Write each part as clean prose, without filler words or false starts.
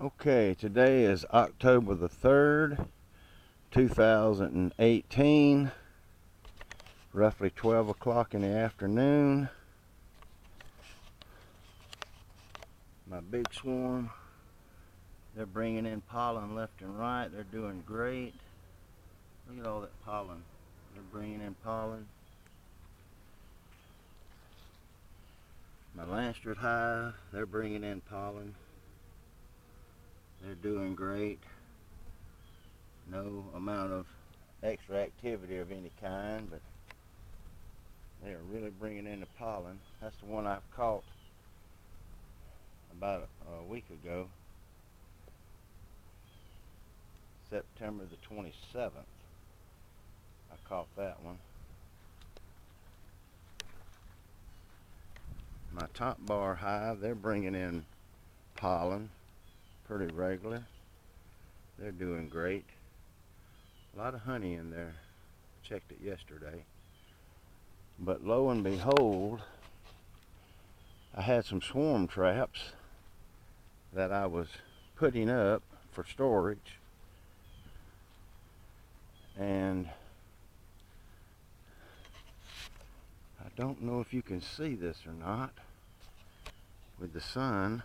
Okay, today is October the 3rd, 2018, roughly 12 o'clock in the afternoon. My big swarm, they're bringing in pollen left and right. They're doing great. Look at all that pollen. They're bringing in pollen. My Landstroth hive, they're bringing in pollen. They're doing great. No amount of extra activity of any kind, but they are really bringing in the pollen. That's the one I've caught about a week ago, September the 27th. I caught that one. My top bar hive, they're bringing in pollen pretty regular. They're doing great. A lot of honey in there. Checked it yesterday. But lo and behold, I had some swarm traps that I was putting up for storage, and I don't know if you can see this or not with the sun,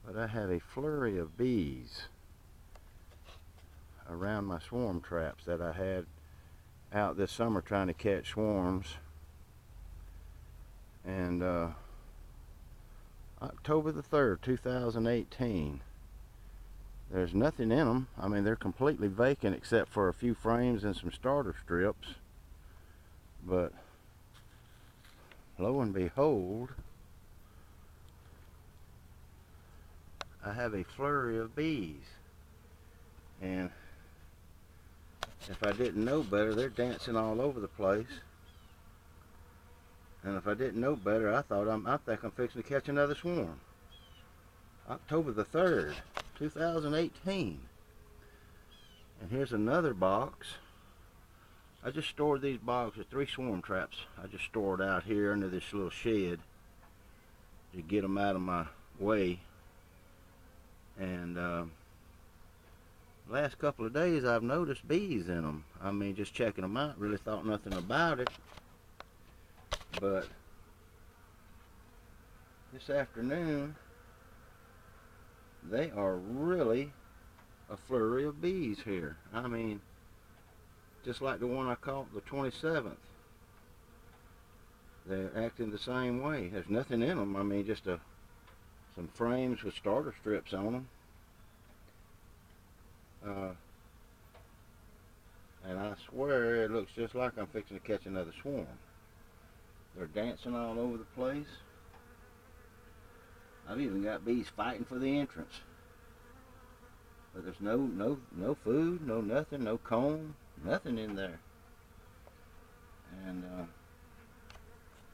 but I have a flurry of bees around my swarm traps that I had out this summer trying to catch swarms. And October the 3rd, 2018, there's nothing in them. I mean, they're completely vacant except for a few frames and some starter strips. But lo and behold, I have a flurry of bees. And if I didn't know better, they're dancing all over the place. And if I didn't know better, I think I'm fixing to catch another swarm. October the 3rd, 2018. And here's another box. I just stored these boxes, 3 swarm traps. I just stored out here under this little shed to get them out of my way. And last couple of days I've noticed bees in them. I mean, just checking them out, really thought nothing about it. But this afternoon, they are really a flurry of bees here. I mean, just like the one I caught the 27th. They're acting the same way. There's nothing in them. I mean, just some frames with starter strips on them. And I swear it looks just like I'm fixing to catch another swarm. They're dancing all over the place. I've even got bees fighting for the entrance. But there's no food, no nothing, no comb, nothing in there. And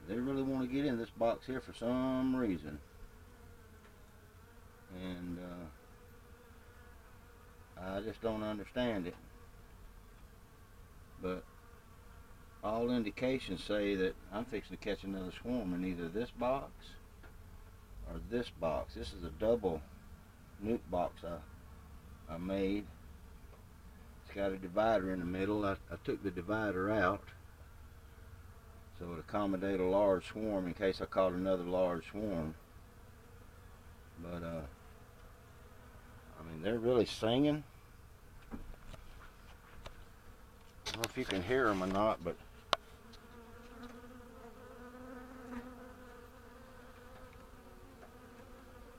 they really want to get in this box here for some reason. And I just don't understand it. But all indications say that I'm fixing to catch another swarm in either this box or this box. This is a double nuke box I made. It's got a divider in the middle. I took the divider out so it accommodate a large swarm in case I caught another large swarm. But I mean, they're really singing. I don't know if you can hear them or not, but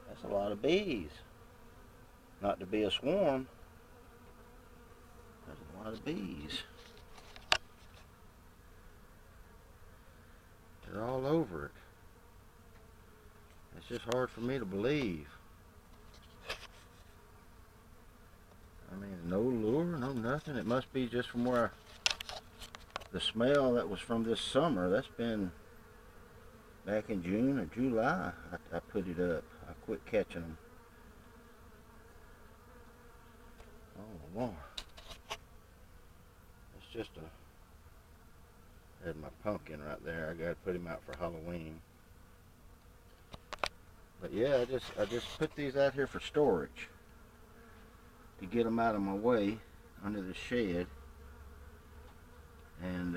that's a lot of bees. Not to be a swarm, there's a lot of bees. They're all over it. It's just hard for me to believe. I mean, no lure, no nothing. It must be just from where the smell that was from this summer. That's been back in June or July. I put it up. I quit catching them. Oh Lord. It's just there's my pumpkin right there. I gotta put him out for Halloween. But yeah, I just put these out here for storage to get them out of my way under the shed. And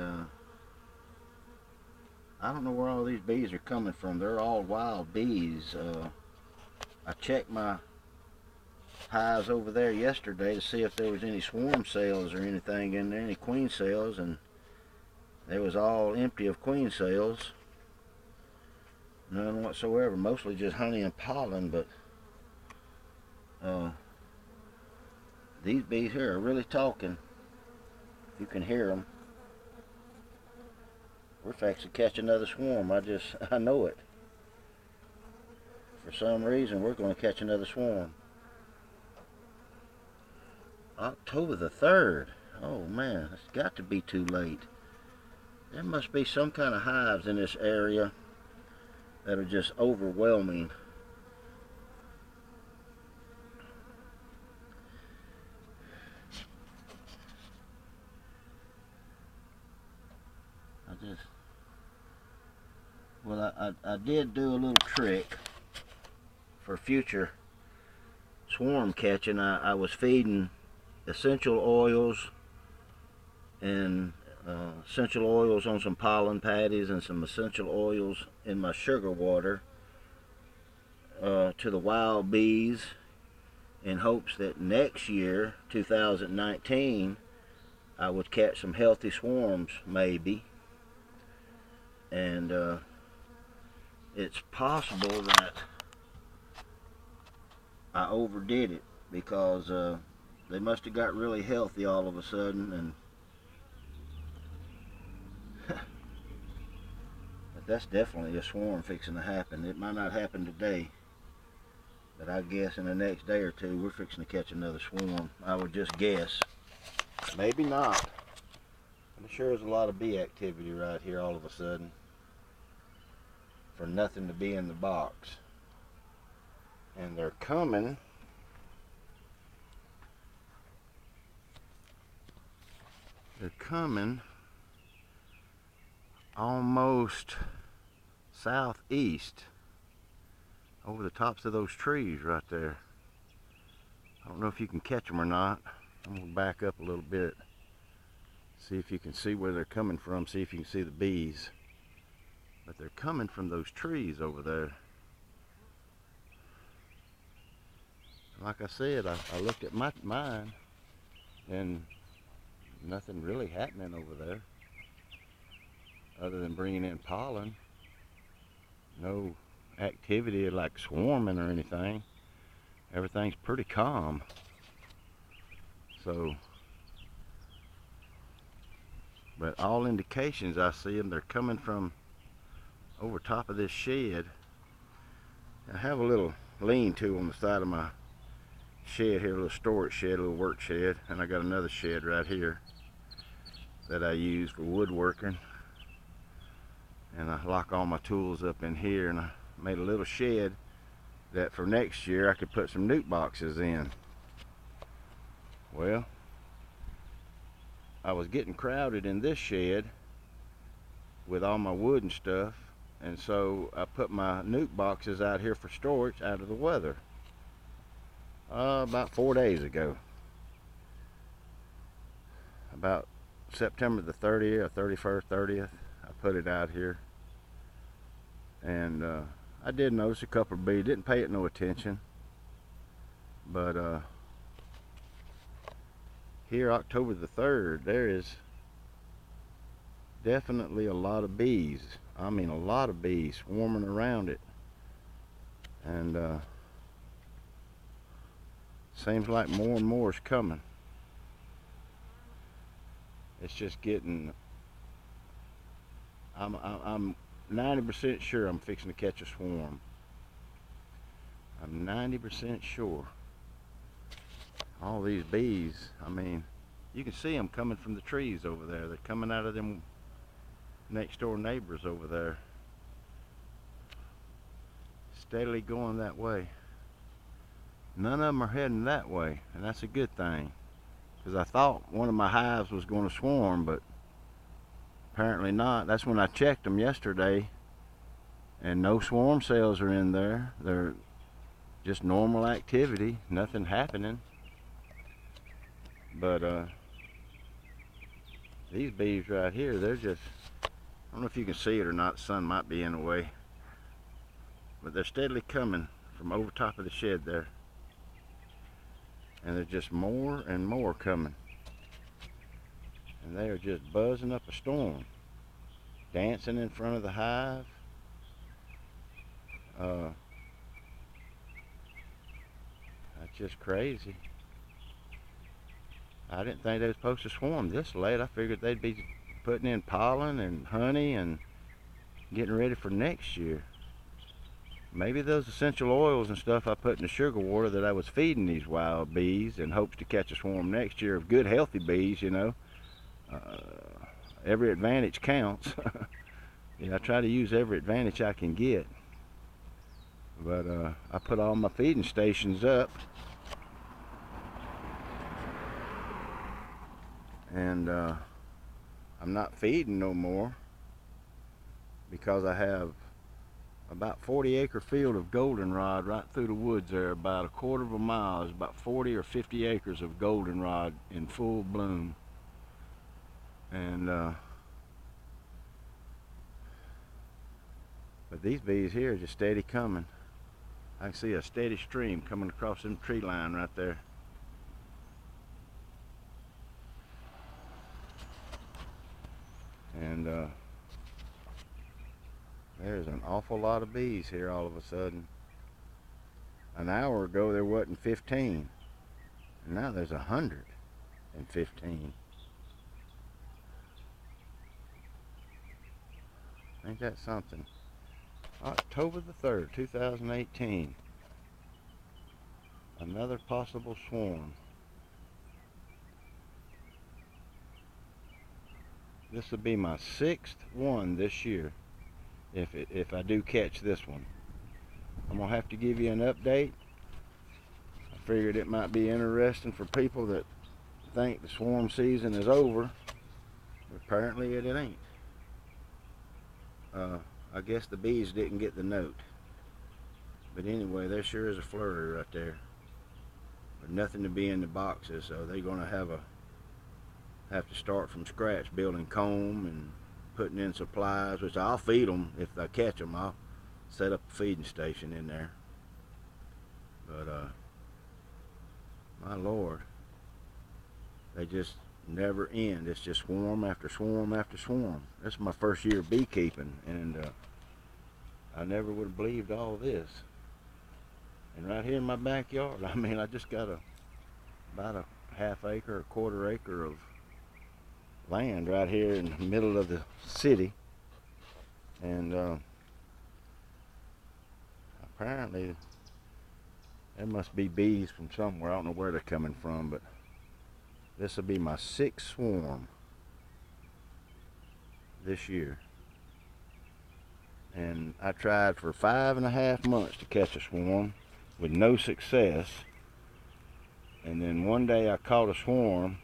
I don't know where all these bees are coming from. They're all wild bees. I checked my hives over there yesterday to see if there was any swarm cells or anything in there, any queen cells, and they was all empty of queen cells. None whatsoever. Mostly just honey and pollen, but these bees here are really talking. You can hear them. We're fixing to catch another swarm. I know it. For some reason, we're going to catch another swarm. October the 3rd. Oh man, it's got to be too late. There must be some kind of hives in this area that are just overwhelming. I did do a little trick for future swarm catching. I was feeding essential oils and essential oils on some pollen patties and some essential oils in my sugar water to the wild bees in hopes that next year, 2019, I would catch some healthy swarms, maybe. And it's possible that I overdid it because they must have got really healthy all of a sudden, and but that's definitely a swarm fixing to happen. It might not happen today, but I guess in the next day or two we're fixing to catch another swarm. I would just guess. Maybe not. I'm sure there's a lot of bee activity right here all of a sudden for nothing to be in the box. And they're coming. They're coming almost southeast over the tops of those trees right there. I don't know if you can catch them or not. I'm going to back up a little bit, see if you can see where they're coming from, see if you can see the bees. But they're coming from those trees over there. Like I said, I looked at mine and nothing really happening over there other than bringing in pollen. No activity like swarming or anything. Everything's pretty calm. So, but all indications I see them, they're coming from over top of this shed. I have a little lean-to on the side of my shed here, a little storage shed, a little work shed, and I got another shed right here that I use for woodworking. And I lock all my tools up in here, and I made a little shed that for next year I could put some nute boxes in. Well, I was getting crowded in this shed with all my wood and stuff, and so I put my nute boxes out here for storage out of the weather about 4 days ago. About September the 30th, 31st, 30th, I put it out here. And I did notice a couple of bees, didn't pay it no attention. But here, October the 3rd, there is definitely a lot of bees. I mean, a lot of bees swarming around it. And seems like more and more is coming. It's just getting, I'm 90% sure I'm fixing to catch a swarm. I'm 90% sure. All these bees, I mean, you can see them coming from the trees over there. They're coming out of them next door neighbors over there. Steadily going that way. None of them are heading that way, and that's a good thing. Because I thought one of my hives was going to swarm, but apparently not. That's when I checked them yesterday. And no swarm cells are in there. They're just normal activity, nothing happening. But these bees right here, they're just, I don't know if you can see it or not, the sun might be in the way, but they're steadily coming from over top of the shed there. And there's just more and more coming. And they are just buzzing up a storm, dancing in front of the hive. That's just crazy. I didn't think they were supposed to swarm this late. I figured they'd be putting in pollen and honey and getting ready for next year. Maybe those essential oils and stuff I put in the sugar water that I was feeding these wild bees in hopes to catch a swarm next year of good healthy bees, you know. Every advantage counts. Yeah, I try to use every advantage I can get. But I put all my feeding stations up. And I'm not feeding no more because I have about 40-acre field of goldenrod right through the woods there. About a quarter of a mile is about 40 or 50 acres of goldenrod in full bloom. And but these bees here are just steady coming. I can see a steady stream coming across them tree line right there. And there's an awful lot of bees here all of a sudden. An hour ago there wasn't 15, and now there's 115. Ain't that something? October the 3rd, 2018. Another possible swarm. This will be my 6th one this year, if I do catch this one. I'm gonna have to give you an update. I figured it might be interesting for people that think the swarm season is over, but apparently it ain't. I guess the bees didn't get the note. But anyway, there sure is a flurry right there. But nothing to be in the boxes, so they're gonna have to start from scratch, building comb and putting in supplies, which I'll feed them if I catch them. I'll set up a feeding station in there. But my Lord, they just never end. It's just swarm after swarm after swarm. This is my first year of beekeeping, and I never would have believed all this. And right here in my backyard, I mean, I just got about a half acre, a quarter acre of land right here in the middle of the city. And apparently there must be bees from somewhere. I don't know where they're coming from, but this will be my 6th swarm this year. And I tried for 5.5 months to catch a swarm with no success. And then one day I caught a swarm,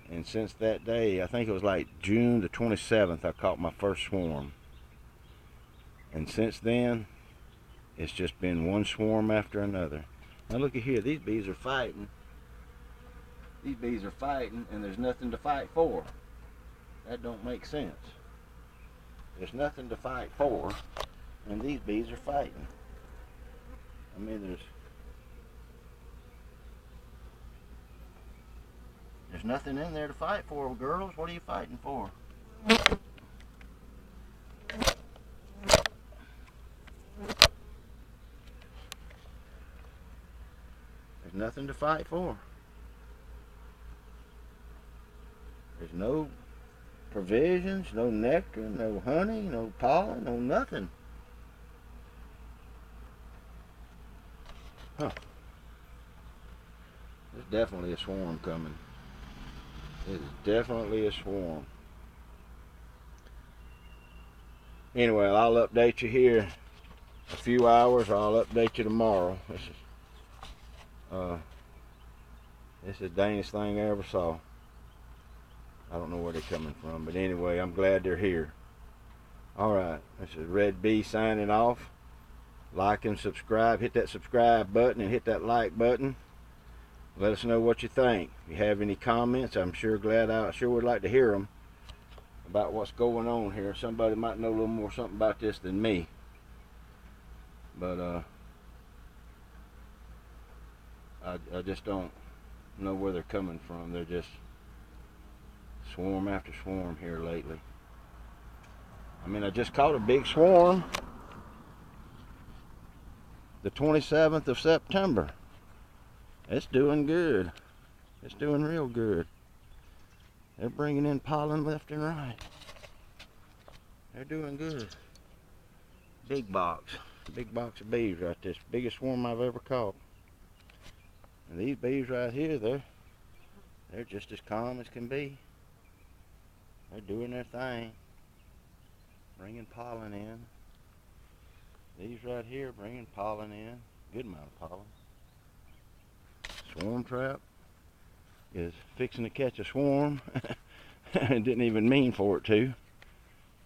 and since that day, I think it was like June the 27th, I caught my first swarm. And since then, it's just been one swarm after another. Now look at here, these bees are fighting. These bees are fighting, and there's nothing to fight for. That don't make sense. There's nothing to fight for, and these bees are fighting. I mean, there's nothing in there to fight for, girls. What are you fighting for? There's nothing to fight for. There's no provisions, no nectar, no honey, no pollen, no nothing. Huh. There's definitely a swarm coming. It is definitely a swarm. Anyway, I'll update you here a few hours. I'll update you tomorrow. This is the dangest thing I ever saw. I don't know where they're coming from, but anyway, I'm glad they're here. Alright, this is Red Bee signing off. Like and subscribe. Hit that subscribe button and hit that like button. Let us know what you think. If you have any comments, I'm sure I sure would like to hear them about what's going on here. Somebody might know a little more something about this than me. But I just don't know where they're coming from. They're just swarm after swarm here lately. I mean, I just caught a big swarm the 27th of September. It's doing good. It's doing real good. They're bringing in pollen left and right. They're doing good. Big box of bees right there. Biggest swarm I've ever caught. And these bees right here, they're just as calm as can be. They're doing their thing, bringing pollen in. These right here bringing pollen in, good amount of pollen. Swarm trap is fixing to catch a swarm. It didn't even mean for it to.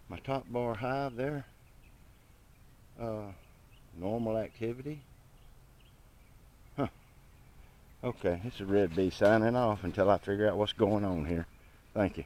My top bar hive there, normal activity. Huh. Okay, this is Red Bee signing off until I figure out what's going on here. Thank you.